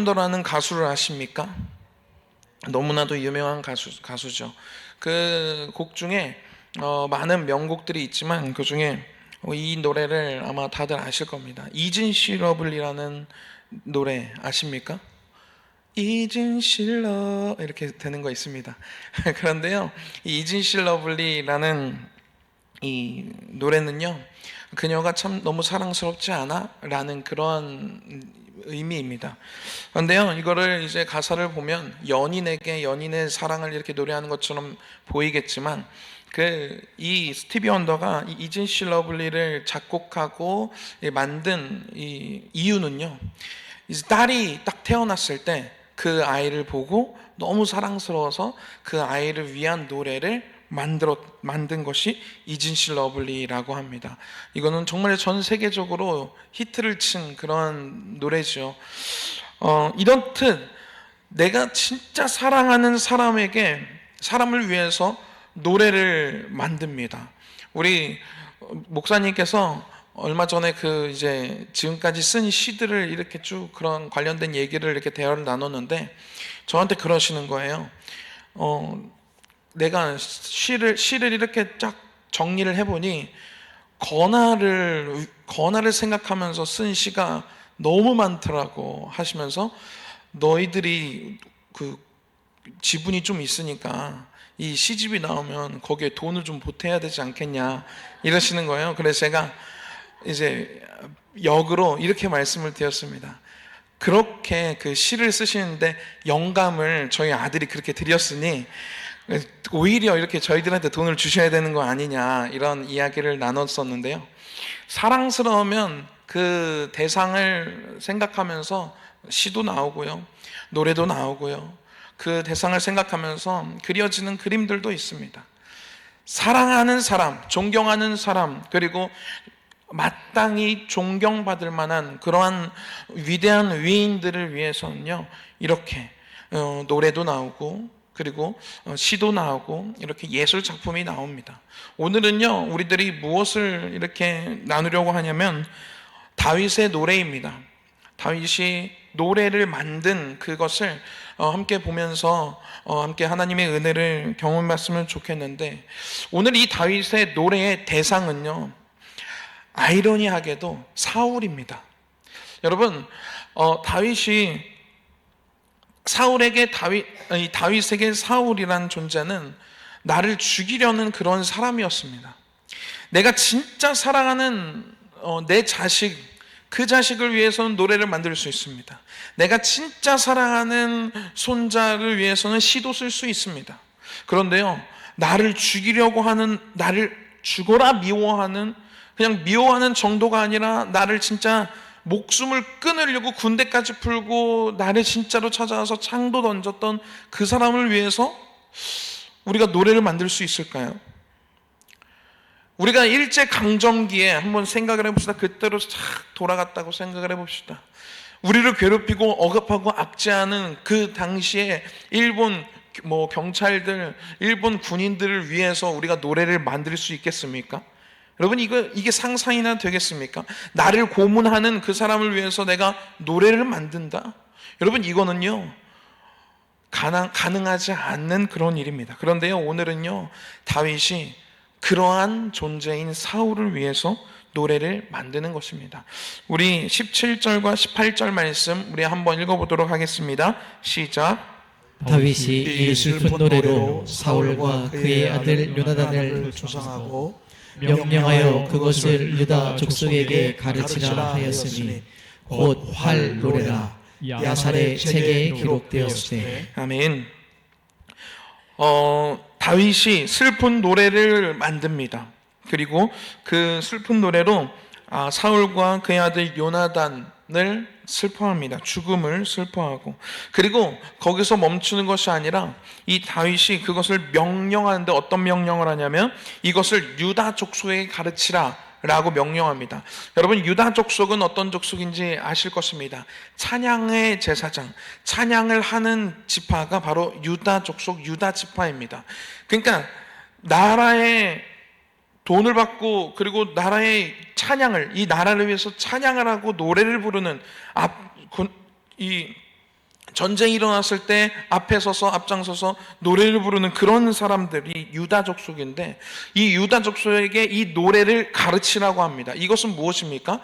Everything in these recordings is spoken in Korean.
원더라는 가수를 아십니까? 너무나도 유명한 가수죠. 그 곡 중에 많은 명곡들이 있지만 그 중에 이 노래를 아마 다들 아실 겁니다. 이진씨 러블리라는 노래 아십니까? 이진씨 러 이렇게 되는 거 있습니다. 그런데요, 이 이진씨 러블리라는 이 노래는요, 그녀가 참 너무 사랑스럽지 않아? 라는 그런 의미입니다. 그런데요, 이거를 이제 가사를 보면 연인에게 연인의 사랑을 이렇게 노래하는 것처럼 보이겠지만 이 스티비 원더가 이 이진씨 러블리를 작곡하고 만든 이 이유는요, 이제 딸이 딱 태어났을 때 그 아이를 보고 너무 사랑스러워서 그 아이를 위한 노래를 만든 것이 이진씨 러블리라고 합니다. 이거는 정말 전 세계적으로 히트를 친 그런 노래죠. 이렇듯 내가 진짜 사랑하는 사람을 위해서 노래를 만듭니다. 우리 목사님께서 얼마 전에 이제 지금까지 쓴 시들을 이렇게 쭉 그런 관련된 얘기를 이렇게 대화를 나눴는데 저한테 그러시는 거예요. 내가 시를 이렇게 쫙 정리를 해보니 권하를 생각하면서 쓴 시가 너무 많더라고 하시면서 너희들이 그 지분이 좀 있으니까 이 시집이 나오면 거기에 돈을 좀 보태야 되지 않겠냐 이러시는 거예요. 그래서 제가 이제 역으로 이렇게 말씀을 드렸습니다. 그렇게 그 시를 쓰시는데 영감을 저희 아들이 그렇게 드렸으니 오히려 이렇게 저희들한테 돈을 주셔야 되는 거 아니냐 이런 이야기를 나눴었는데요. 사랑스러우면 그 대상을 생각하면서 시도 나오고요, 노래도 나오고요, 그 대상을 생각하면서 그려지는 그림들도 있습니다. 사랑하는 사람, 존경하는 사람, 그리고 마땅히 존경받을 만한 그러한 위대한 위인들을 위해서는요, 이렇게 노래도 나오고 그리고 시도 나오고 이렇게 예술 작품이 나옵니다. 오늘은요, 우리들이 무엇을 이렇게 나누려고 하냐면 다윗의 노래입니다. 다윗이 노래를 만든 그것을 함께 보면서 함께 하나님의 은혜를 경험했으면 좋겠는데, 오늘 이 다윗의 노래의 대상은요, 아이러니하게도 사울입니다. 여러분, 다윗이 다윗에게 사울이란 존재는 나를 죽이려는 그런 사람이었습니다. 내가 진짜 사랑하는 내 자식, 그 자식을 위해서는 노래를 만들 수 있습니다. 내가 진짜 사랑하는 손자를 위해서는 시도 쓸 수 있습니다. 그런데요, 나를 죽이려고 하는, 나를 죽어라 미워하는, 그냥 미워하는 정도가 아니라 나를 진짜 목숨을 끊으려고 군대까지 풀고 나를 진짜로 찾아와서 창도 던졌던 그 사람을 위해서 우리가 노래를 만들 수 있을까요? 우리가 일제강점기에 한번 생각을 해봅시다. 그때로 싹 돌아갔다고 생각을 해봅시다. 우리를 괴롭히고 억압하고 압제하는 그 당시에 일본 경찰들, 일본 군인들을 위해서 우리가 노래를 만들 수 있겠습니까? 여러분, 이게 상상이나 되겠습니까? 나를 고문하는 그 사람을 위해서 내가 노래를 만든다? 여러분, 이거는요, 가능하지 않는 그런 일입니다. 그런데요, 오늘은요, 다윗이 그러한 존재인 사울을 위해서 노래를 만드는 것입니다. 우리 17절과 18절 말씀 우리 한번 읽어보도록 하겠습니다. 시작. 다윗이 이 슬픈 노래로 사울과 그의 아들 요나단을 조상하고 명령하여 그것을 유다 족속에게 가르치라 하였으니 곧 활 노래라 야살의 책에 기록되었으되. 아멘. 다윗이 슬픈 노래를 만듭니다. 그리고 그 슬픈 노래로 사울과 그의 아들 요나단을 슬퍼합니다. 죽음을 슬퍼하고, 그리고 거기서 멈추는 것이 아니라 이 다윗이 그것을 명령하는데 어떤 명령을 하냐면 이것을 유다 족속에게 가르치라 라고 명령합니다. 여러분, 유다 족속은 어떤 족속인지 아실 것입니다. 찬양의 제사장, 찬양을 하는 지파가 바로 유다 족속 유다 지파입니다. 그러니까 나라의 돈을 받고 그리고 나라의 찬양을, 이 나라를 위해서 찬양을 하고 노래를 부르는 이 전쟁이 일어났을 때 앞장서서 노래를 부르는 그런 사람들이 유다족 속인데, 이 유다족 속에게 이 노래를 가르치라고 합니다. 이것은 무엇입니까?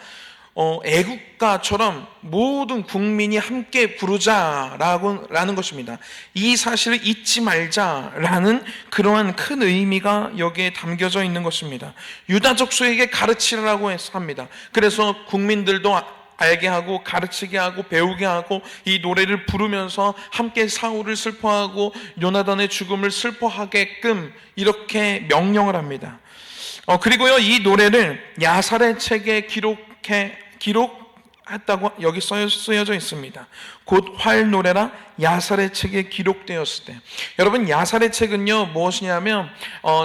애국가처럼 모든 국민이 함께 부르자라는 것입니다. 이 사실을 잊지 말자라는 그러한 큰 의미가 여기에 담겨져 있는 것입니다. 유다족 속에게 가르치라고 합니다. 그래서 국민들도 알게 하고 가르치게 하고 배우게 하고 이 노래를 부르면서 함께 사울을 슬퍼하고 요나단의 죽음을 슬퍼하게끔 이렇게 명령을 합니다. 그리고요, 이 노래를 야살의 책에 기록했다고 여기 쓰여져 있습니다. 곧 활 노래라 야살의 책에 기록되었을 때. 여러분, 야살의 책은요 무엇이냐면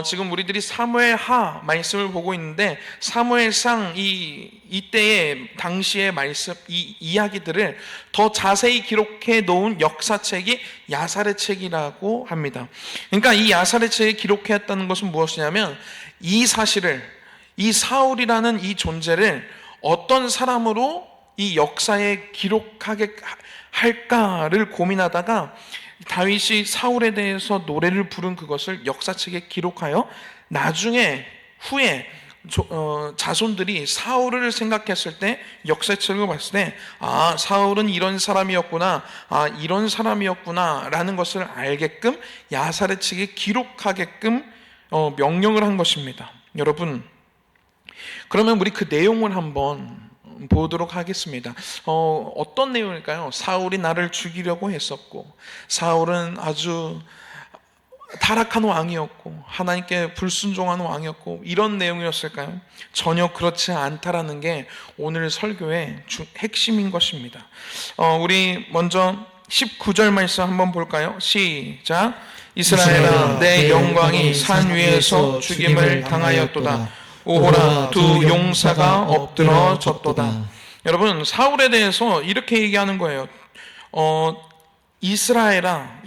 지금 우리들이 사무엘하 말씀을 보고 있는데, 사무엘상 이때의 당시의 말씀 이 이야기들을 더 자세히 기록해 놓은 역사책이 야살의 책이라고 합니다. 그러니까 이 야살의 책에 기록했다는 것은 무엇이냐면, 이 사실을, 이 사울이라는 이 존재를 어떤 사람으로 이 역사에 기록하게 할까를 고민하다가 다윗이 사울에 대해서 노래를 부른 그것을 역사책에 기록하여 나중에 후에 자손들이 사울을 생각했을 때, 역사책을 봤을 때, 사울은 이런 사람이었구나, 이런 사람이었구나 라는 것을 알게끔 야살의 책에 기록하게끔 명령을 한 것입니다. 여러분, 그러면 우리 그 내용을 한번 보도록 하겠습니다. 어떤 내용일까요? 사울이 나를 죽이려고 했었고, 사울은 아주 타락한 왕이었고, 하나님께 불순종한 왕이었고, 이런 내용이었을까요? 전혀 그렇지 않다라는 게 오늘 설교의 핵심인 것입니다. 우리 먼저 19절 말씀 한번 볼까요? 시작. 이스라엘아, 내 영광이 산 위에서 죽임을 당하였도다. 오호라, 두 용사가 엎드러졌도다. 여러분, 사울에 대해서 이렇게 얘기하는 거예요. 이스라엘아,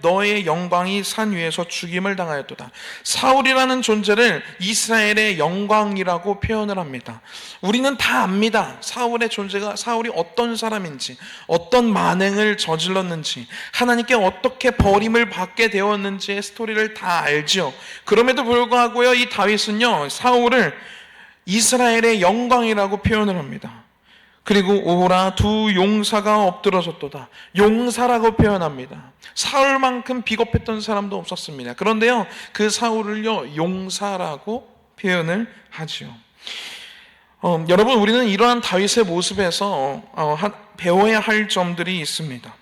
너의 영광이 산 위에서 죽임을 당하였도다. 사울이라는 존재를 이스라엘의 영광이라고 표현을 합니다. 우리는 다 압니다. 사울의 존재가, 사울이 어떤 사람인지, 어떤 만행을 저질렀는지, 하나님께 어떻게 버림을 받게 되었는지의 스토리를 다 알죠. 그럼에도 불구하고요, 이 다윗은요, 사울을 이스라엘의 영광이라고 표현을 합니다. 그리고 오호라, 두 용사가 엎드러졌도다. 용사라고 표현합니다. 사울만큼 비겁했던 사람도 없었습니다. 그런데요, 그 사울을요 용사라고 표현을 하죠. 여러분, 우리는 이러한 다윗의 모습에서 배워야 할 점들이 있습니다.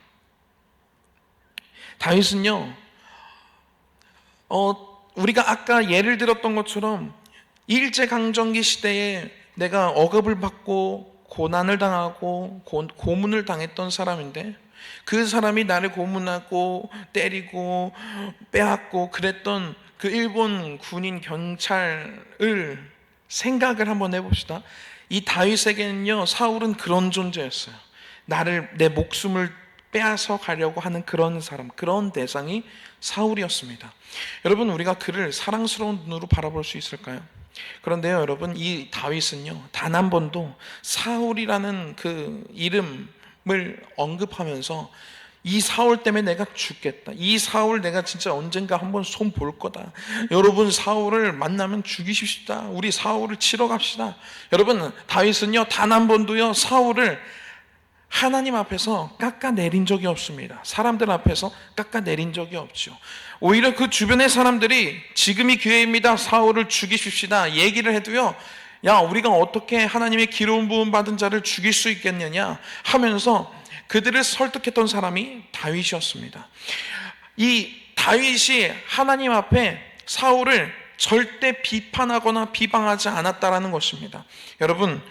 다윗은요, 우리가 아까 예를 들었던 것처럼 일제강점기 시대에 내가 억압을 받고 고난을 당하고 고문을 당했던 사람인데, 그 사람이 나를 고문하고 때리고 빼앗고 그랬던 그 일본 군인 경찰을 생각을 한번 해봅시다. 이 다윗에게는요, 사울은 그런 존재였어요. 내 목숨을 빼앗아 가려고 하는 그런 사람, 그런 대상이 사울이었습니다. 여러분, 우리가 그를 사랑스러운 눈으로 바라볼 수 있을까요? 그런데요, 여러분, 이 다윗은요, 단 한 번도 사울이라는 그 이름을 언급하면서 이 사울 때문에 내가 죽겠다, 이 사울 내가 진짜 언젠가 한번 손 볼 거다, 여러분 사울을 만나면 죽이십시다, 우리 사울을 치러 갑시다. 여러분, 다윗은요 단 한 번도요 사울을 하나님 앞에서 깎아내린 적이 없습니다. 사람들 앞에서 깎아내린 적이 없죠. 오히려 그 주변의 사람들이 지금이 기회입니다, 사울을 죽이십시다 얘기를 해도요, 야, 우리가 어떻게 하나님의 기름 부음 받은 자를 죽일 수 있겠느냐 하면서 그들을 설득했던 사람이 다윗이었습니다. 이 다윗이 하나님 앞에 사울을 절대 비판하거나 비방하지 않았다라는 것입니다. 여러분,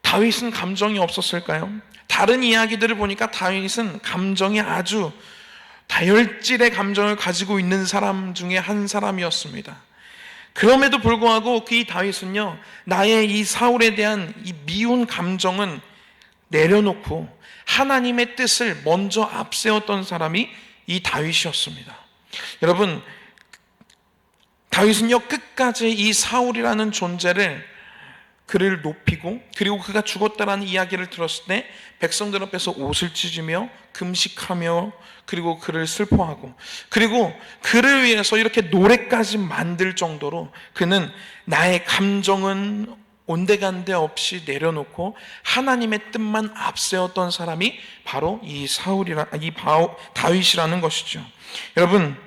다윗은 감정이 없었을까요? 다른 이야기들을 보니까 다윗은 감정이 아주 다혈질의 감정을 가지고 있는 사람 중에 한 사람이었습니다. 그럼에도 불구하고 그 이 다윗은요, 나의 이 사울에 대한 이 미운 감정은 내려놓고 하나님의 뜻을 먼저 앞세웠던 사람이 이 다윗이었습니다. 여러분, 다윗은요 끝까지 이 사울이라는 존재를 그를 높이고, 그리고 그가 죽었다라는 이야기를 들었을 때 백성들 앞에서 옷을 찢으며 금식하며, 그리고 그를 슬퍼하고, 그리고 그를 위해서 이렇게 노래까지 만들 정도로 그는 나의 감정은 온데간데 없이 내려놓고 하나님의 뜻만 앞세웠던 사람이 바로 이 다윗이라는 것이죠. 여러분,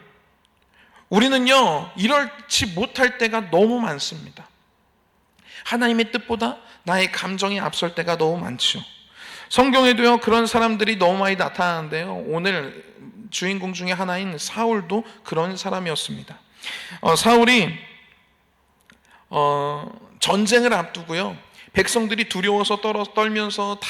우리는요 이렇지 못할 때가 너무 많습니다. 하나님의 뜻보다 나의 감정이 앞설 때가 너무 많죠. 성경에도요 그런 사람들이 너무 많이 나타나는데요, 오늘 주인공 중에 하나인 사울도 그런 사람이었습니다. 사울이 전쟁을 앞두고요, 백성들이 두려워서 떨면서 다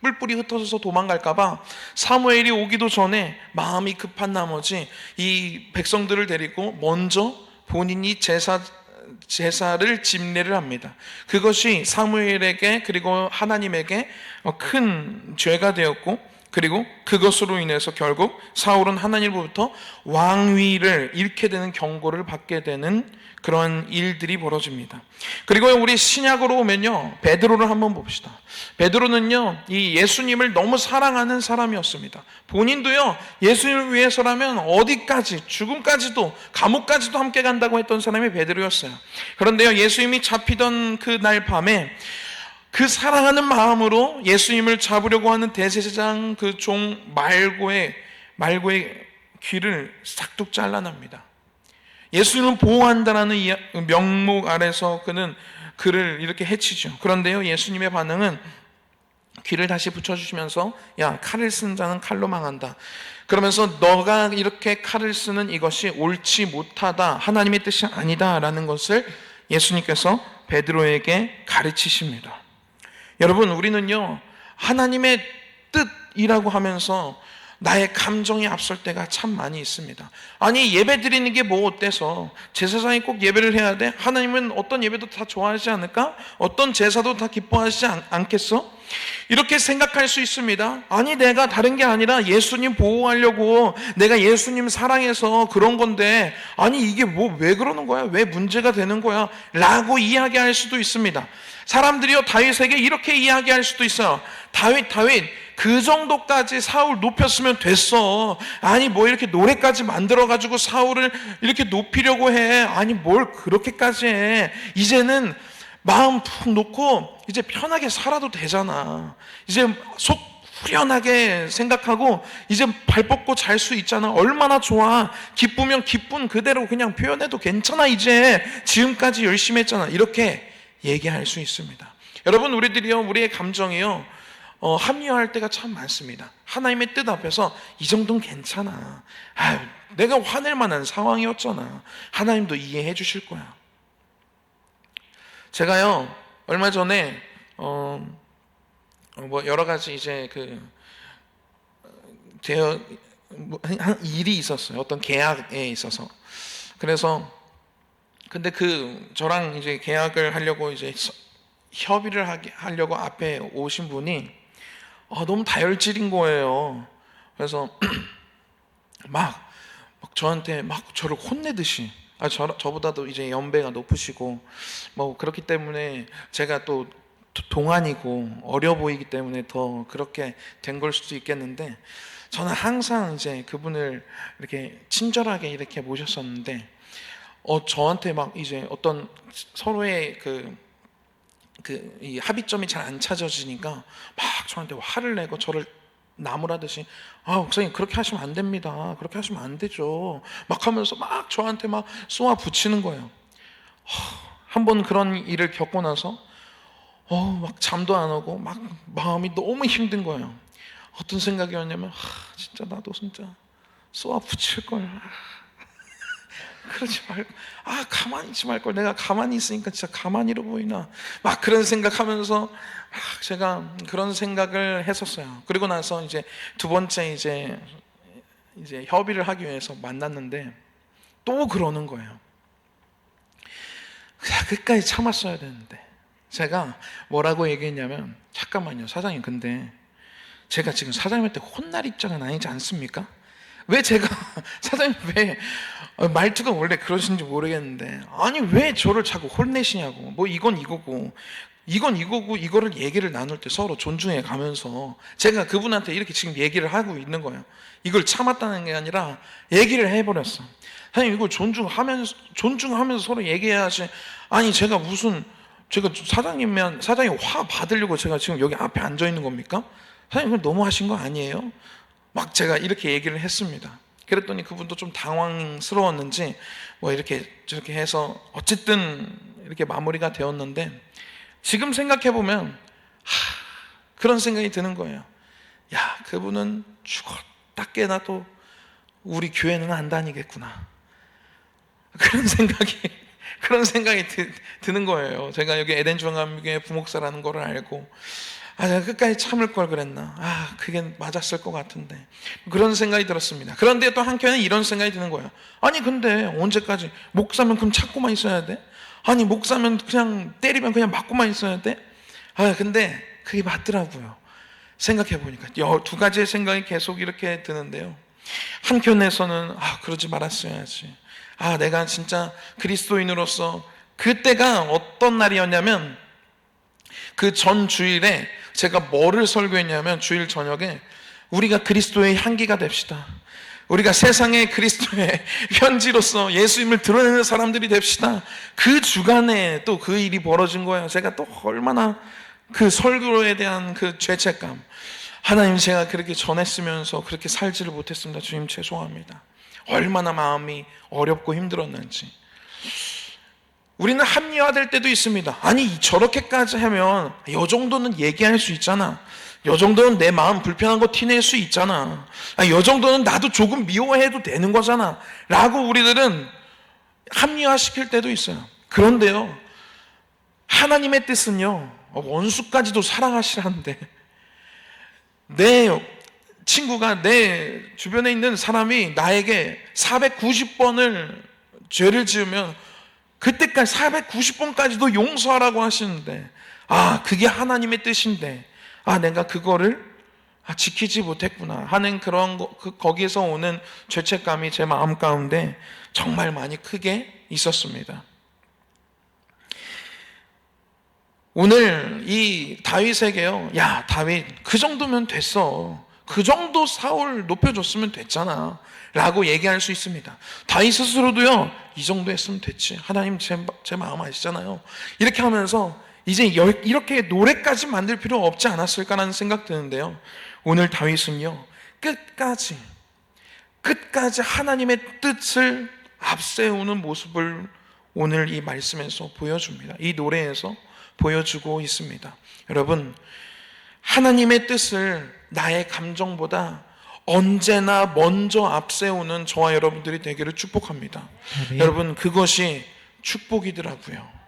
뿔뿔이 흩어져서 도망갈까봐 사무엘이 오기도 전에 마음이 급한 나머지 이 백성들을 데리고 먼저 본인이 제사를 집례를 합니다. 그것이 사무엘에게 그리고 하나님에게 큰 죄가 되었고, 그리고 그것으로 인해서 결국 사울은 하나님으로부터 왕위를 잃게 되는 경고를 받게 되는 그런 일들이 벌어집니다. 그리고 우리 신약으로 오면요, 베드로를 한번 봅시다. 베드로는요 이 예수님을 너무 사랑하는 사람이었습니다. 본인도요 예수님을 위해서라면 어디까지, 죽음까지도, 감옥까지도 함께 간다고 했던 사람이 베드로였어요. 그런데요, 예수님이 잡히던 그날 밤에 그 사랑하는 마음으로 예수님을 잡으려고 하는 대제사장 그 종 말고의 귀를 싹둑 잘라납니다. 예수님을 보호한다라는 명목 아래서 그를 이렇게 해치죠. 그런데요, 예수님의 반응은 귀를 다시 붙여주시면서, 야, 칼을 쓴 자는 칼로 망한다. 그러면서 너가 이렇게 칼을 쓰는 이것이 옳지 못하다, 하나님의 뜻이 아니다 라는 것을 예수님께서 베드로에게 가르치십니다. 여러분, 우리는요 하나님의 뜻이라고 하면서 나의 감정이 앞설 때가 참 많이 있습니다. 아니, 예배 드리는 게 뭐 어때서? 제사장이 꼭 예배를 해야 돼? 하나님은 어떤 예배도 다 좋아하지 않을까? 어떤 제사도 다 기뻐하지 않겠어? 이렇게 생각할 수 있습니다. 아니, 내가 다른 게 아니라 예수님 보호하려고, 내가 예수님 사랑해서 그런 건데, 아니 이게 뭐 왜 그러는 거야? 왜 문제가 되는 거야? 라고 이야기할 수도 있습니다. 사람들이요 다윗에게 이렇게 이야기할 수도 있어요. 다윗 그 정도까지 사울 높였으면 됐어. 아니 뭐 이렇게 노래까지 만들어가지고 사울을 이렇게 높이려고 해. 아니 뭘 그렇게까지 해. 이제는 마음 푹 놓고 이제 편하게 살아도 되잖아. 이제 속 후련하게 생각하고 이제 발 뻗고 잘 수 있잖아. 얼마나 좋아. 기쁘면 기쁜 그대로 그냥 표현해도 괜찮아. 이제 지금까지 열심히 했잖아. 이렇게 얘기할 수 있습니다. 여러분, 우리들이요 우리의 감정이요 합리화할 때가 참 많습니다. 하나님의 뜻 앞에서 이 정도는 괜찮아. 내가 화낼 만한 상황이었잖아. 하나님도 이해해 주실 거야. 제가요 얼마 전에 뭐 여러 가지 이제 한 일이 있었어요. 어떤 계약에 있어서. 그래서 근데 저랑 이제 계약을 하려고 이제 협의를 하려고 앞에 오신 분이 너무 다혈질인 거예요. 그래서 막 저한테 막 저를 혼내듯이, 저보다도 이제 연배가 높으시고 뭐 그렇기 때문에 제가 또 동안이고 어려 보이기 때문에 더 그렇게 된 걸 수도 있겠는데, 저는 항상 이제 그분을 이렇게 친절하게 이렇게 모셨었는데 저한테 막 이제 어떤 서로의 이 합의점이 잘 안 찾아지니까 막 저한테 화를 내고 저를 나무라듯이, 목사님 그렇게 하시면 안 됩니다. 그렇게 하시면 안 되죠. 막 하면서 막 저한테 막 쏘아 붙이는 거예요. 한번 그런 일을 겪고 나서 막 잠도 안 오고 막 마음이 너무 힘든 거예요. 어떤 생각이었냐면, 진짜 나도 진짜 쏘아 붙일 걸. 그러지 말고, 가만히 있지 말걸. 내가 가만히 있으니까 진짜 가만히로 보이나. 막 그런 생각하면서 막 제가 그런 생각을 했었어요. 그리고 나서 이제 두 번째 이제 협의를 하기 위해서 만났는데 또 그러는 거예요. 끝까지 참았어야 되는데 제가 뭐라고 얘기했냐면, 잠깐만요 사장님, 근데 제가 지금 사장님한테 혼날 입장은 아니지 않습니까? 왜 제가 사장님 왜 말투가 원래 그러신지 모르겠는데 아니 왜 저를 자꾸 혼내시냐고. 뭐 이건 이거고 이건 이거고 이거를 얘기를 나눌 때 서로 존중해 가면서 제가 그분한테 이렇게 지금 얘기를 하고 있는 거예요. 이걸 참았다는 게 아니라 얘기를 해버렸어. 사장님 이걸 존중하면서 서로 얘기해야지. 아니 제가 사장님 화 받으려고 제가 지금 여기 앞에 앉아 있는 겁니까? 사장님 이거 너무 하신 거 아니에요? 막 제가 이렇게 얘기를 했습니다. 그랬더니 그분도 좀 당황스러웠는지 뭐 이렇게 저렇게 해서 어쨌든 이렇게 마무리가 되었는데 지금 생각해보면 그런 생각이 드는 거예요. 야, 그분은 죽었다 깨나도 우리 교회는 안 다니겠구나. 그런 생각이 드는 거예요. 제가 여기 에덴 중앙교회 부목사라는 걸 알고 내가 끝까지 참을 걸 그랬나. 그게 맞았을 것 같은데. 그런 생각이 들었습니다. 그런데 또 한켠에는 이런 생각이 드는 거예요. 아니 근데 언제까지 목사면 그럼 참고만 있어야 돼? 아니 목사면 그냥 때리면 그냥 맞고만 있어야 돼? 근데 그게 맞더라고요. 생각해 보니까 두 가지의 생각이 계속 이렇게 드는데요. 한켠에서는 그러지 말았어야지. 내가 진짜 그리스도인으로서 그때가 어떤 날이었냐면 그 전 주일에 제가 뭐를 설교했냐면 주일 저녁에 우리가 그리스도의 향기가 됩시다. 우리가 세상에 그리스도의 편지로서 예수님을 드러내는 사람들이 됩시다. 그 주간에 또 그 일이 벌어진 거예요. 제가 또 얼마나 그 설교에 대한 그 죄책감. 하나님 제가 그렇게 전했으면서 그렇게 살지를 못했습니다. 주님 죄송합니다. 얼마나 마음이 어렵고 힘들었는지. 우리는 합리화될 때도 있습니다. 아니 저렇게까지 하면 이 정도는 얘기할 수 있잖아. 이 정도는 내 마음 불편한 거 티낼 수 있잖아. 이 정도는 나도 조금 미워해도 되는 거잖아 라고 우리들은 합리화시킬 때도 있어요. 그런데요, 하나님의 뜻은요, 원수까지도 사랑하시라는데 내 친구가 내 주변에 있는 사람이 나에게 490번을 죄를 지으면 그때까지 490번까지도 용서하라고 하시는데 그게 하나님의 뜻인데 내가 그거를 지키지 못했구나 하는 그런 거기에서 오는 죄책감이 제 마음 가운데 정말 많이 크게 있었습니다. 오늘 이 다윗에게요, 야 다윗 그 정도면 됐어. 그 정도 사울 높여줬으면 됐잖아 라고 얘기할 수 있습니다. 다윗 스스로도요, 이 정도 했으면 됐지. 하나님 제 마음 아시잖아요. 이렇게 하면서 이제 이렇게 노래까지 만들 필요 없지 않았을까라는 생각 드는데요, 오늘 다윗은요 끝까지 하나님의 뜻을 앞세우는 모습을 오늘 이 말씀에서 보여줍니다. 이 노래에서 보여주고 있습니다. 여러분, 하나님의 뜻을 나의 감정보다 언제나 먼저 앞세우는 저와 여러분들이 되기를 축복합니다. 여러분, 그것이 축복이더라고요.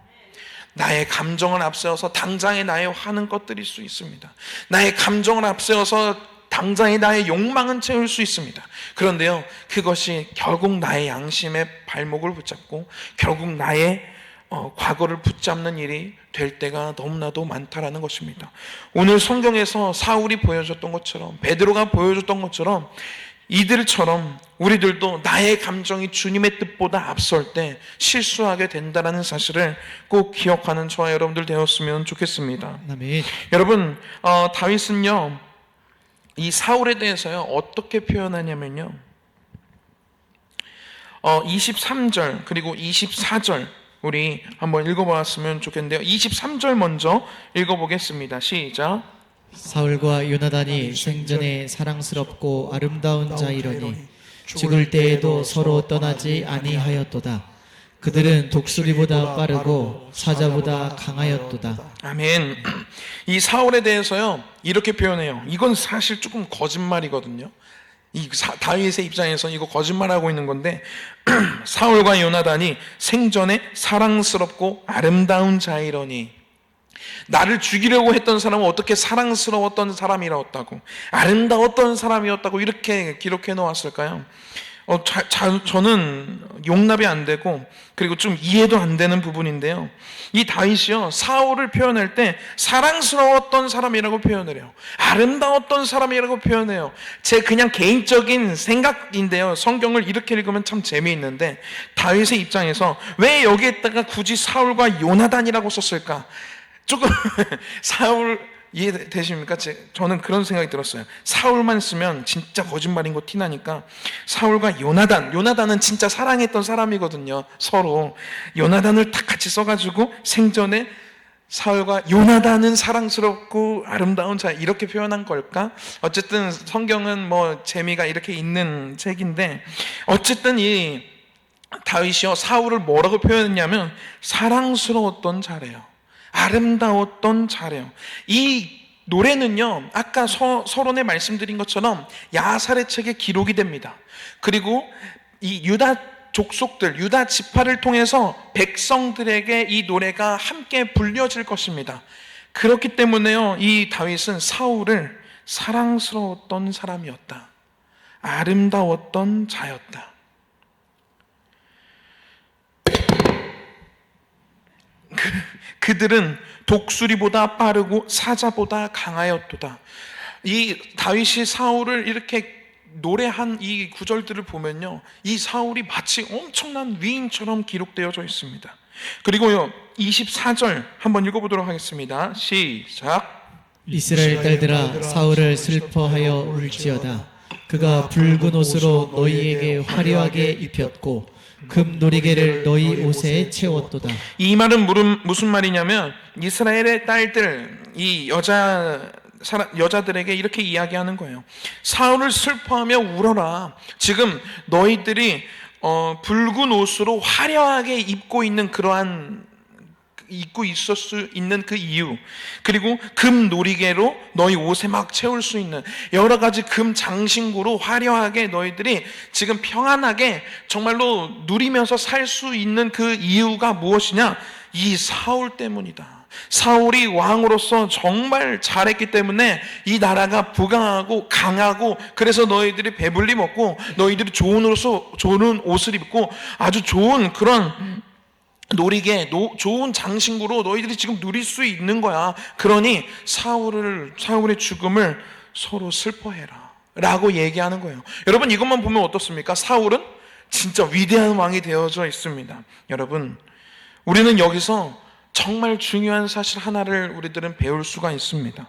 나의 감정을 앞세워서 당장의 나의 화는 꺼뜨릴 수 있습니다. 나의 감정을 앞세워서 당장의 나의 욕망은 채울 수 있습니다. 그런데요, 그것이 결국 나의 양심의 발목을 붙잡고 결국 나의 과거를 붙잡는 일이 될 때가 너무나도 많다라는 것입니다. 오늘 성경에서 사울이 보여줬던 것처럼, 베드로가 보여줬던 것처럼, 이들처럼 우리들도 나의 감정이 주님의 뜻보다 앞설 때 실수하게 된다는 사실을 꼭 기억하는 저와 여러분들 되었으면 좋겠습니다. 아멘. 여러분, 다윗은요 이 사울에 대해서요 어떻게 표현하냐면요, 23절 그리고 24절 우리 한번 읽어보았으면 좋겠는데요. 23절 먼저 읽어보겠습니다. 시작. 사울과 요나단이 생전에 사랑스럽고 아름다운 자이러니 죽을 때에도 서로 떠나지 아니하였도다. 그들은 독수리보다 빠르고 사자보다 강하였도다. 아멘. 이 사울에 대해서요 이렇게 표현해요. 이건 사실 조금 거짓말이거든요. 이 다윗의 입장에서 이거 거짓말하고 있는 건데 사울과 요나단이 생전에 사랑스럽고 아름다운 자이러니, 나를 죽이려고 했던 사람은 어떻게 사랑스러웠던 사람이었다고, 아름다웠던 사람이었다고 이렇게 기록해 놓았을까요? 저는 용납이 안 되고 그리고 좀 이해도 안 되는 부분인데요. 이 다윗이요, 사울을 표현할 때 사랑스러웠던 사람이라고 표현을 해요. 아름다웠던 사람이라고 표현해요. 제 그냥 개인적인 생각인데요. 성경을 이렇게 읽으면 참 재미있는데 다윗의 입장에서 왜 여기에다가 굳이 사울과 요나단이라고 썼을까? 조금 사울 이해되십니까? 저는 그런 생각이 들었어요. 사울만 쓰면 진짜 거짓말인 거 티나니까 사울과 요나단은 진짜 사랑했던 사람이거든요. 서로 요나단을 딱 같이 써가지고 생전에 사울과 요나단은 사랑스럽고 아름다운 자, 이렇게 표현한 걸까? 어쨌든 성경은 뭐 재미가 이렇게 있는 책인데, 어쨌든 이 다윗이요, 사울을 뭐라고 표현했냐면 사랑스러웠던 자래요. 아름다웠던 자래요. 이 노래는요, 아까 서론에 말씀드린 것처럼 야살의 책에 기록이 됩니다. 그리고 이 유다 족속들, 유다 지파를 통해서 백성들에게 이 노래가 함께 불려질 것입니다. 그렇기 때문에요, 이 다윗은 사울을 사랑스러웠던 사람이었다, 아름다웠던 자였다. 그들은 독수리보다 빠르고 사자보다 강하였도다. 이 다윗이 사울을 이렇게 노래한 이 구절들을 보면요, 이 사울이 마치 엄청난 위인처럼 기록되어져 있습니다. 그리고요, 24절 한번 읽어보도록 하겠습니다. 시작. 이스라엘 딸들아, 사울을 슬퍼하여 울지어다. 그가 붉은 옷으로 너희에게 화려하게 입혔고 금 놀이개를 너희 옷에 채웠도다. 이 말은 무슨 말이냐면, 이스라엘의 딸들, 이 여자들에게 이렇게 이야기하는 거예요. 사울을 슬퍼하며 울어라. 지금 너희들이 붉은 옷으로 화려하게 입고 있을 수 있는 그 이유, 그리고 금 놀이개로 너희 옷에 막 채울 수 있는 여러 가지 금 장신구로 화려하게 너희들이 지금 평안하게 정말로 누리면서 살 수 있는 그 이유가 무엇이냐? 이 사울 때문이다. 사울이 왕으로서 정말 잘했기 때문에 이 나라가 부강하고 강하고, 그래서 너희들이 배불리 먹고 너희들이 좋은 옷을 입고 아주 좋은 그런 놀이개, 좋은 장신구로 너희들이 지금 누릴 수 있는 거야. 그러니 사울의 죽음을 서로 슬퍼해라 라고 얘기하는 거예요. 여러분, 이것만 보면 어떻습니까? 사울은 진짜 위대한 왕이 되어져 있습니다. 여러분, 우리는 여기서 정말 중요한 사실 하나를 우리들은 배울 수가 있습니다.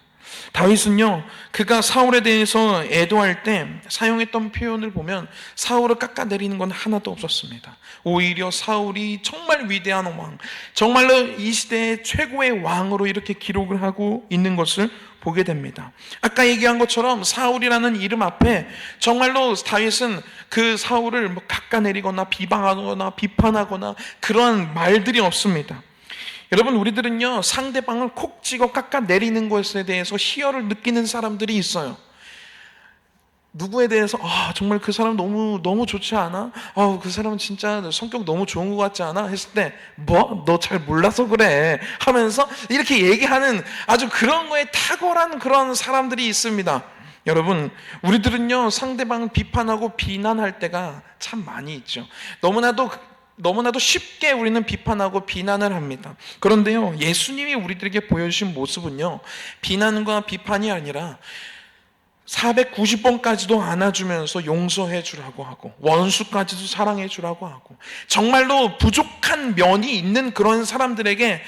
다윗은요, 그가 사울에 대해서 애도할 때 사용했던 표현을 보면 사울을 깎아내리는 건 하나도 없었습니다. 오히려 사울이 정말 위대한 왕, 정말로 이 시대의 최고의 왕으로 이렇게 기록을 하고 있는 것을 보게 됩니다. 아까 얘기한 것처럼 사울이라는 이름 앞에 정말로 다윗은 그 사울을 깎아내리거나 비방하거나 비판하거나 그런 말들이 없습니다. 여러분, 우리들은요, 상대방을 콕 찍어 깎아내리는 것에 대해서 희열을 느끼는 사람들이 있어요. 누구에 대해서 정말 그 사람 너무 좋지 않아? 그 사람은 진짜 성격 너무 좋은 것 같지 않아? 했을 때 너 잘 몰라서 그래 하면서 이렇게 얘기하는 아주 그런 거에 탁월한 그런 사람들이 있습니다. 여러분, 우리들은요, 상대방을 비판하고 비난할 때가 참 많이 있죠. 너무나도 쉽게 우리는 비판하고 비난을 합니다. 그런데요, 예수님이 우리들에게 보여주신 모습은요, 비난과 비판이 아니라 490번까지도 안아주면서 용서해 주라고 하고, 원수까지도 사랑해 주라고 하고, 정말로 부족한 면이 있는 그런 사람들에게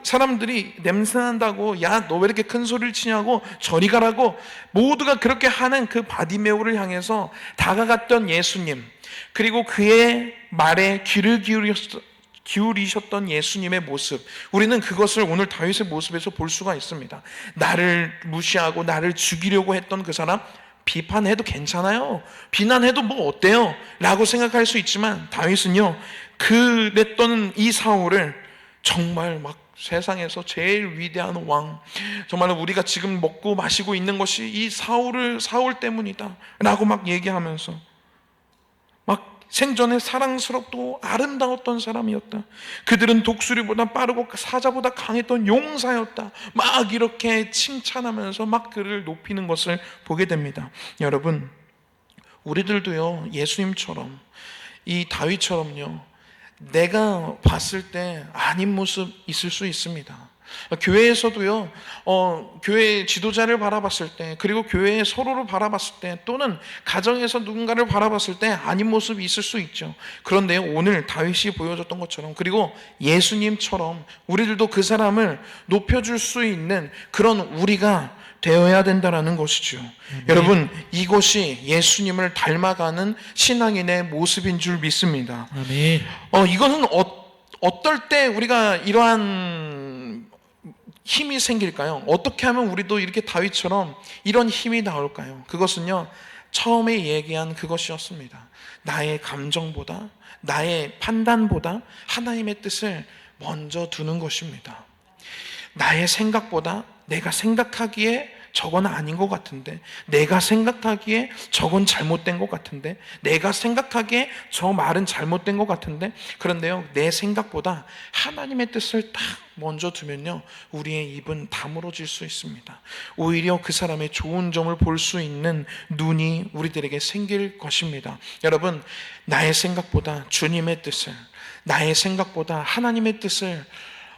사람들이 냄새난다고, 야, 너 왜 이렇게 큰 소리를 치냐고, 저리 가라고 모두가 그렇게 하는 그 바디메오를 향해서 다가갔던 예수님, 그리고 그의 말에 귀를 기울이셨던 예수님의 모습, 우리는 그것을 오늘 다윗의 모습에서 볼 수가 있습니다. 나를 무시하고 나를 죽이려고 했던 그 사람 비판해도 괜찮아요, 비난해도 뭐 어때요? 라고 생각할 수 있지만, 다윗은요, 그랬던 이 사울을 정말 막 세상에서 제일 위대한 왕, 정말로 우리가 지금 먹고 마시고 있는 것이 이 사울 때문이다 라고 막 얘기하면서 막 생전에 사랑스럽고 아름다웠던 사람이었다. 그들은 독수리보다 빠르고 사자보다 강했던 용사였다. 막 이렇게 칭찬하면서 막 그를 높이는 것을 보게 됩니다. 여러분, 우리들도요, 예수님처럼, 이 다윗처럼요, 내가 봤을 때 아닌 모습 있을 수 있습니다. 교회에서도요, 교회 지도자를 바라봤을 때, 그리고 교회의 서로를 바라봤을 때, 또는 가정에서 누군가를 바라봤을 때 아닌 모습이 있을 수 있죠. 그런데 오늘 다윗이 보여줬던 것처럼, 그리고 예수님처럼 우리들도 그 사람을 높여줄 수 있는 그런 우리가 되어야 된다라는 것이죠. 여러분, 이것이 예수님을 닮아가는 신앙인의 모습인 줄 믿습니다. 아멘. 이거는 어떨 때 우리가 이러한 힘이 생길까요? 어떻게 하면 우리도 이렇게 다윗처럼 이런 힘이 나올까요? 그것은요, 처음에 얘기한 그것이었습니다. 나의 감정보다, 나의 판단보다 하나님의 뜻을 먼저 두는 것입니다. 나의 생각보다 내가 생각하기에 저건 아닌 것 같은데, 내가 생각하기에 저건 잘못된 것 같은데, 내가 생각하기에 저 말은 잘못된 것 같은데, 그런데요, 내 생각보다 하나님의 뜻을 딱 먼저 두면요, 우리의 입은 다물어질 수 있습니다. 오히려 그 사람의 좋은 점을 볼 수 있는 눈이 우리들에게 생길 것입니다. 여러분, 나의 생각보다 주님의 뜻을, 나의 생각보다 하나님의 뜻을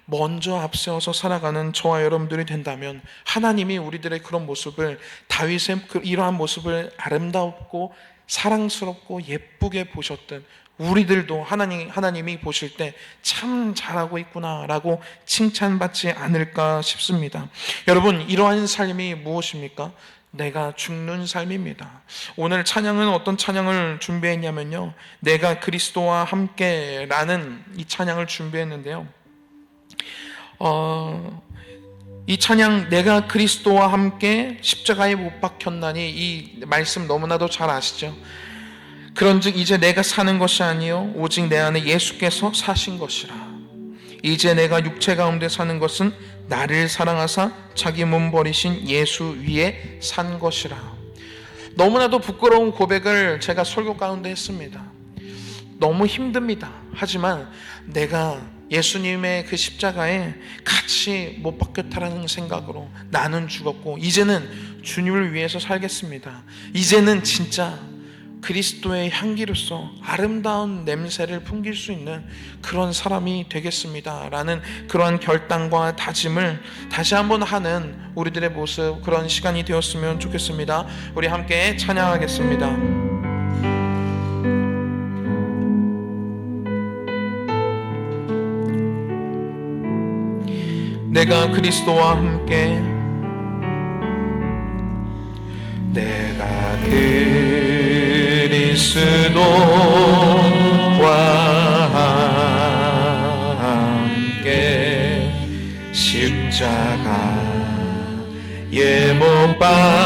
먼저 앞세워서 살아가는 저와 여러분들이 된다면, 하나님이 우리들의 그런 모습을, 다윗의 이러한 모습을 아름답고 사랑스럽고 예쁘게 보셨던 우리들도 하나님이 보실 때 참 잘하고 있구나라고 칭찬받지 않을까 싶습니다. 여러분, 이러한 삶이 무엇입니까? 내가 죽는 삶입니다. 오늘 찬양은 어떤 찬양을 준비했냐면요, 내가 그리스도와 함께 라는 이 찬양을 준비했는데요, 이 찬양, 내가 그리스도와 함께 십자가에 못 박혔나니, 이 말씀 너무나도 잘 아시죠? 그런즉 이제 내가 사는 것이 아니요 오직 내 안에 예수께서 사신 것이라. 이제 내가 육체 가운데 사는 것은 나를 사랑하사 자기 몸 버리신 예수 위에 산 것이라. 너무나도 부끄러운 고백을 제가 설교 가운데 했습니다. 너무 힘듭니다. 하지만 내가 예수님의 그 십자가에 같이 못 박혔다라는 생각으로 나는 죽었고, 이제는 주님을 위해서 살겠습니다. 이제는 진짜 그리스도의 향기로서 아름다운 냄새를 풍길 수 있는 그런 사람이 되겠습니다 라는 그러한 결단과 다짐을 다시 한번 하는 우리들의 모습, 그런 시간이 되었으면 좋겠습니다. 우리 함께 찬양하겠습니다. 내가 그리스도와 함께, 내가 그리스도와 함께 십자가에 못 박혔나니,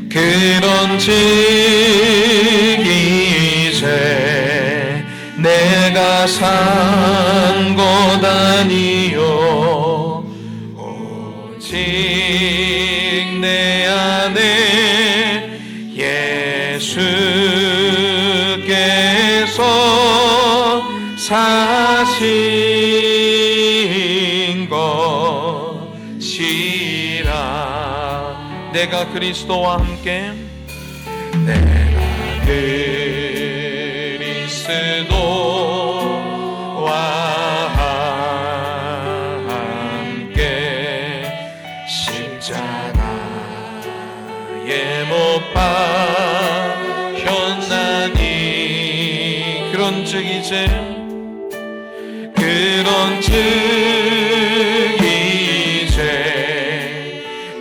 그런즉 이제 내가 산 것 아니요 오직 내 안에 예수께서 사신 것이라. 내가 그리스도와 함께, 내가 그리스도와 함께 십자가에 못 박혔나니, 그런즉 이제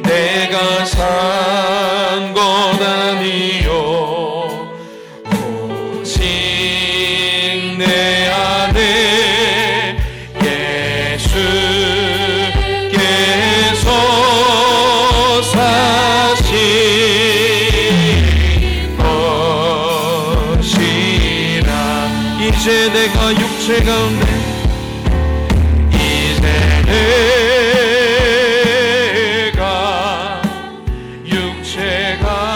내가 산 것 아니요 오직 내 안에 예수께서 사신 것이라. 이제 내가 육체 가운데, 이제 내가 육체 가운데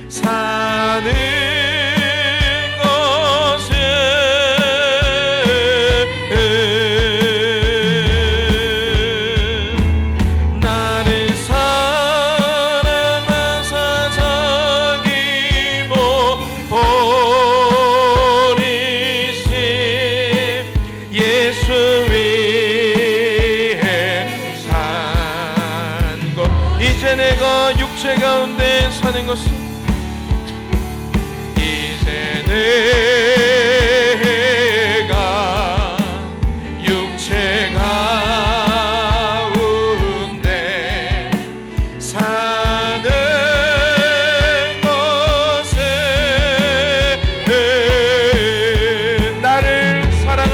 사는 것은 육체 가운데 사는 것은 이제 내가 육체 가운데 사는 것은 나를 사랑하사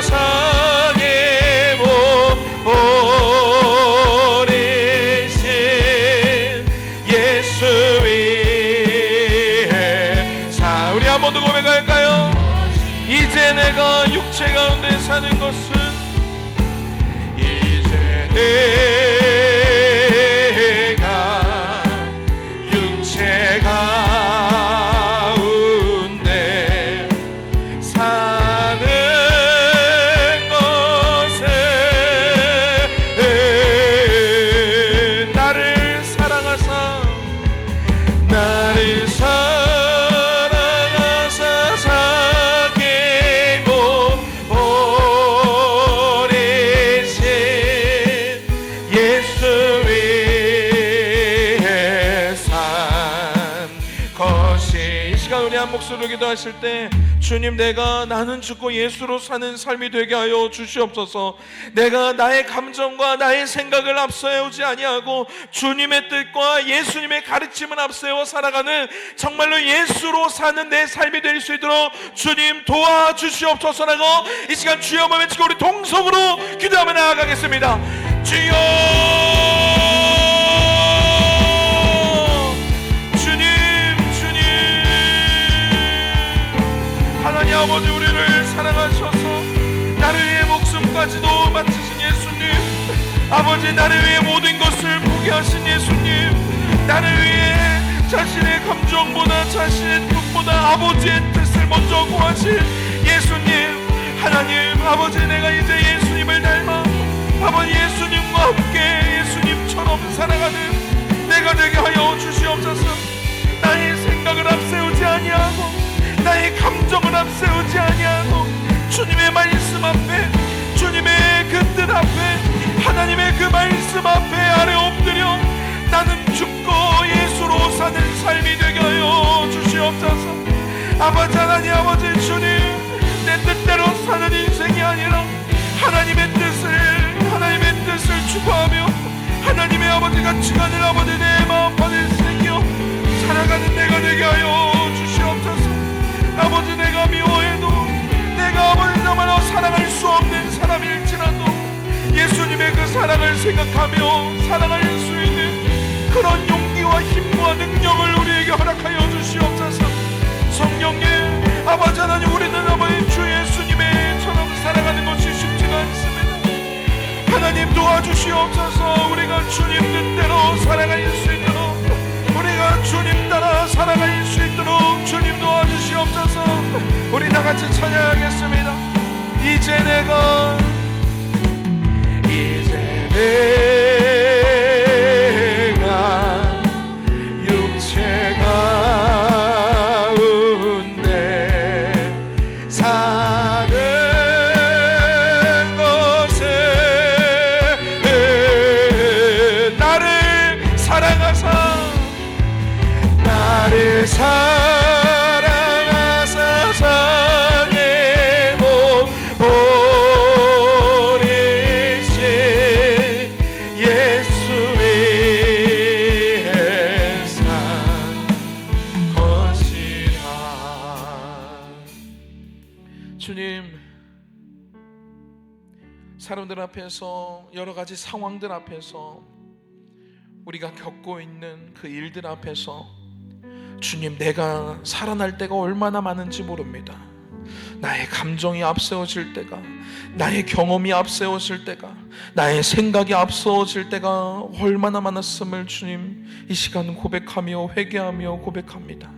상에 버리신 예수 위에 사 우리 한 번 더 고백할까요? 이제 내가 육체 가운데 사는 것은 이제 내가 육체 가운데 사는 것은 나를 사랑하사 상에 버리신 예수 위에 산 것이 이 시간 우리 한 목소리로 기도하실 때 주님 나는 죽고 예수로 사는 삶이 되게 하여 주시옵소서. 내가 나의 감정과 나의 생각을 앞세우지 아니하고 주님의 뜻과 예수님의 가르침을 앞세워 살아가는 정말로 예수로 사는 내 삶이 될 수 있도록 주님 도와주시옵소서라고 이 시간 주여 한번 외치고 우리 동성으로 기도하며 나아가겠습니다. 주여 하나님 아버지 우리를 사랑하셔서 나를 위해 목숨까지도 바치신 예수님 아버지 나를 위해 모든 것을 포기하신 예수님 나를 위해 자신의 감정보다 자신의 뜻보다 아버지의 뜻을 먼저 구하신 예수님 하나님 아버지 내가 이제 예수님을 닮아 아버지 예수님과 함께 예수님처럼 살아가는 내가 되게 하여 주시옵소서. 나의 생각을 앞세우지 아니하고 나의 감정을 앞세우지 아니하고 주님의 말씀 앞에 주님의 그 뜻 앞에 하나님의 그 말씀 앞에 아래 엎드려 나는 죽고 예수로 사는 삶이 되게 하여 주시옵소서. 아버지 하나님 아버지 주님 내 뜻대로 사는 인생이 아니라 하나님의 뜻을 추구하며 하나님의 아버지 가치관을 아버지 내 마음판에 새겨 살아가는 내가 되게 하여 주시옵소서. 아버지 내가 미워해도 내가 아버지 정말로 사랑할 수 없는 사람일지라도 예수님의 그 사랑을 생각하며 살아갈 수 있는 그런 용기와 힘과 능력을 우리에게 허락하여 주시옵소서. 성령님 아버지 하나님 우리는 아버지 주 예수님의처럼 살아가는 것이 쉽지가 않습니다. 하나님 도와주시옵소서. 우리가 주님 뜻대로 살아갈 수 있도록 우리가 주님 따라 살아갈 수 있도록 주님 도와주시옵소서. 우리 다같이 찬양하겠습니다. 이제 내가 육체 가운데 사는 것은 나를 사랑하사 상에 버리신 예수 위에 산 것이라. 주님 사람들 앞에서 여러 가지 상황들 앞에서 우리가 겪고 있는 그 일들 앞에서 주님 내가 살아날 때가 얼마나 많은지 모릅니다. 나의 감정이 앞세워질 때가 나의 경험이 앞세워질 때가 나의 생각이 앞서질 때가 얼마나 많았음을 주님 이 시간 고백하며 회개하며 고백합니다.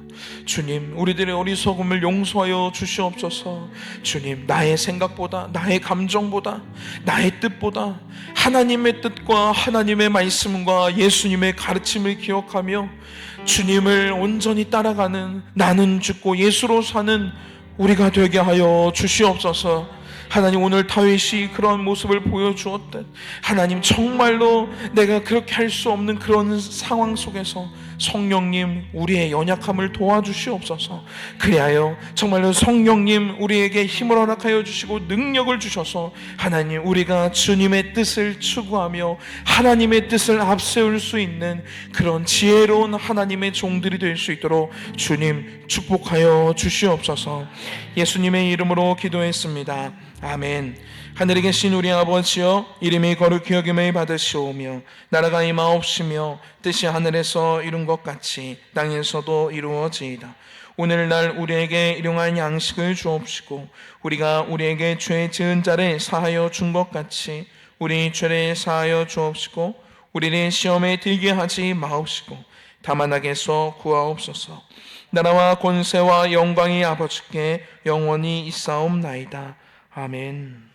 주님 우리들의 어리석음을 용서하여 주시옵소서. 주님 나의 생각보다 나의 감정보다 나의 뜻보다 하나님의 뜻과 하나님의 말씀과 예수님의 가르침을 기억하며 주님을 온전히 따라가는 나는 죽고 예수로 사는 우리가 되게 하여 주시옵소서. 하나님, 오늘 다윗이 그런 모습을 보여주었듯 하나님, 정말로 내가 그렇게 할 수 없는 그런 상황 속에서 성령님, 우리의 연약함을 도와주시옵소서. 그리하여 정말로 성령님, 우리에게 힘을 허락하여 주시고 능력을 주셔서 하나님, 우리가 주님의 뜻을 추구하며 하나님의 뜻을 앞세울 수 있는 그런 지혜로운 하나님의 종들이 될 수 있도록 주님 축복하여 주시옵소서. 예수님의 이름으로 기도했습니다. 아멘. 하늘에 계신 우리 아버지여, 이름이 거룩히 여김을 받으시오며 나라가 임하옵시며 뜻이 하늘에서 이룬 것 같이 땅에서도 이루어지이다. 오늘날 우리에게 일용할 양식을 주옵시고 우리가 우리에게 죄 지은 자를 사하여 준 것 같이 우리 죄를 사하여 주옵시고 우리를 시험에 들게 하지 마옵시고 다만 악에서 구하옵소서. 나라와 권세와 영광이 아버지께 영원히 있사옵나이다. 아멘.